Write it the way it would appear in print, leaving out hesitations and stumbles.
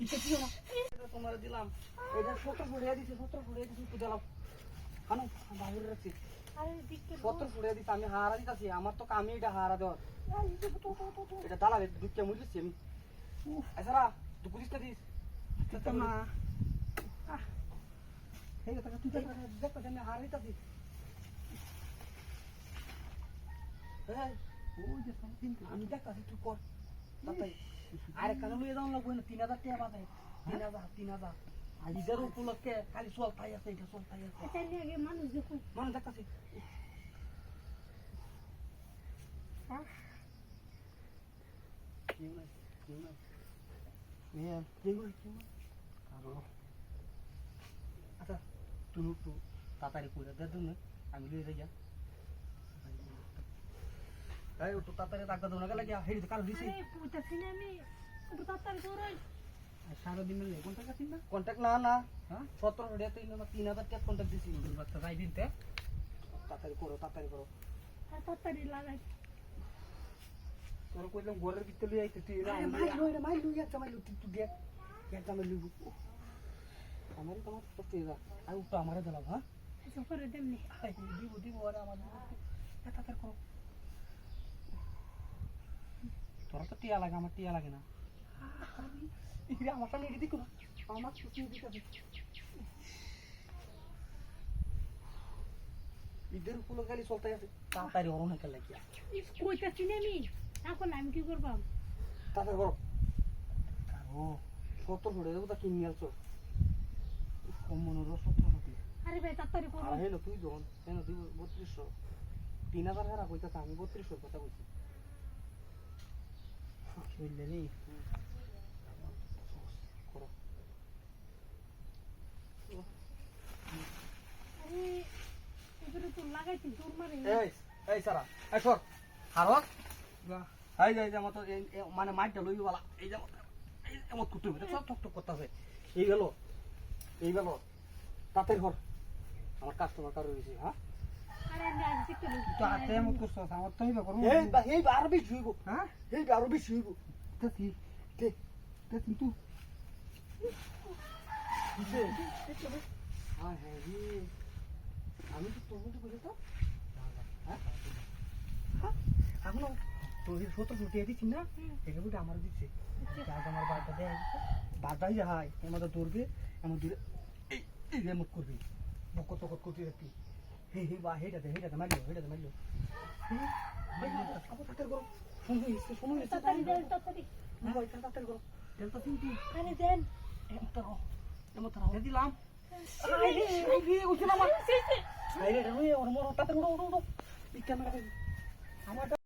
ইচ্ছা ছিল না এটা তোমার দিলাম এটা 17 ফুটিয়ে দিছি 17 ফুটিয়ে দিছি একটু দিলাম খানো বাহিরে রাখছি আরে দিকে 17 ফুটিয়ে দিছি আমি হারা দিতাছি আমার তো কামই এটা হারা দেওয়ার এটা দাঁড়াবে দুঃখে মুজলিছি আমি এছাড়া দুঃখ দিস দিস না এই কথা তুই দেখো আমি হারা দিতাছি হ্যাঁ ওই যে সামথিং আমি দেখতাছি তুই কর তাই আরে কেন লইয়ে যাওয়া লাগবে না 3000 টাকা বাজে 3000 ঈদের উপলক্ষে খালি চলতাই আছে এটা চলতাই আছে এটা নিয়ে আগে মানুষ দেখুন মানুষ দেখতাছি আচ্ছা তুমি একটু তাড়াতাড়ি করে দেওয়ার জন্য আমি লিয়ে যাই একটু তাড়াতাড়ি টাকা দেবো না গেলে হেঁটে তো কাল দিছি আমি তাড়াতাড়ি করে সারাদিন মিললে কন্ট্যাক্ট আছেন না কন্ট্যাক্ট না না হ্যাঁ 17 টাকা 3000 টাকা কন্ট্যাক্ট দিছি বাচ্চা যাই দিনতে তাড়াতাড়ি করো তাড়াতাড়ি লাগাই তোর কইলাম ঘরের ভিতরে লই আইতে তুই না মাই লই একটা মাই লই তুই দেখ একটা মাই লই আমারই তোমার করতে যা আর উঠো আমারে দিলাম হ্যাঁ সফরে দেমনি দিব আরে আমার তাড়াতাড়ি করো তোর তো টিয়া লাগে আমার টিয়া লাগে না ইরে আমার সামনে এদিকে দেখো না আমার ছুটি দিতে হবে ঈদের উপলক্ষে খালি চলতে আছে তাড়াতাড়ি ওরম হেঁকে লাগিয়া কইতাছি না আমি এখন আমি কি করবাম তাড়াতাড়ি করো ও 17 ফুটে দেবো তা কিনে আলছো কম মনোর 17 ফুটে আরে ভাই তাড়াতাড়ি করো আর হেলো তুই যখন হেলো দিব 3200 3000 হারা কইতাছ আমি 3200 কথা কইছি বুঝলে নি করো আরে এবারে তো লাগাইছি জোর মারে এই সারা এই সর হারক এই যে মত মানে মাইটা লইবি वाला এই যে এই এমত কুটু এটা সব ঠক ঠক করতেছে এই গেল তাড়াতাড়ি কর আমার কাস্টমার কারো হইছে হ্যাঁ আরে আমি আজ দেখতে বলছি তো হাতে এমত করছস আমার তো হইবা করব এই আরো বেশি হইব হ্যাঁ এই আরো বেশি হইব তে কিন্তু হ্যাঁ হ্যাঁ আমি তো তোর মধ্যে বলে তো হ্যাঁ এখন তোর 17 ফুটিয়ে দিচ্ছি না এটা বুঝে আমার দিচ্ছে আমার বারটা দেয় বারটাই যাই আমাদের দৌড়বে এমন দূরে এই রেমত করবি বকত করতে রাখবি বা হেটাতে মারলো তাড়াতাড়ি করো সময় তাড়াতাড়ি করো দেলটা কিন্তু আরে দেন এমন দিলাম আমার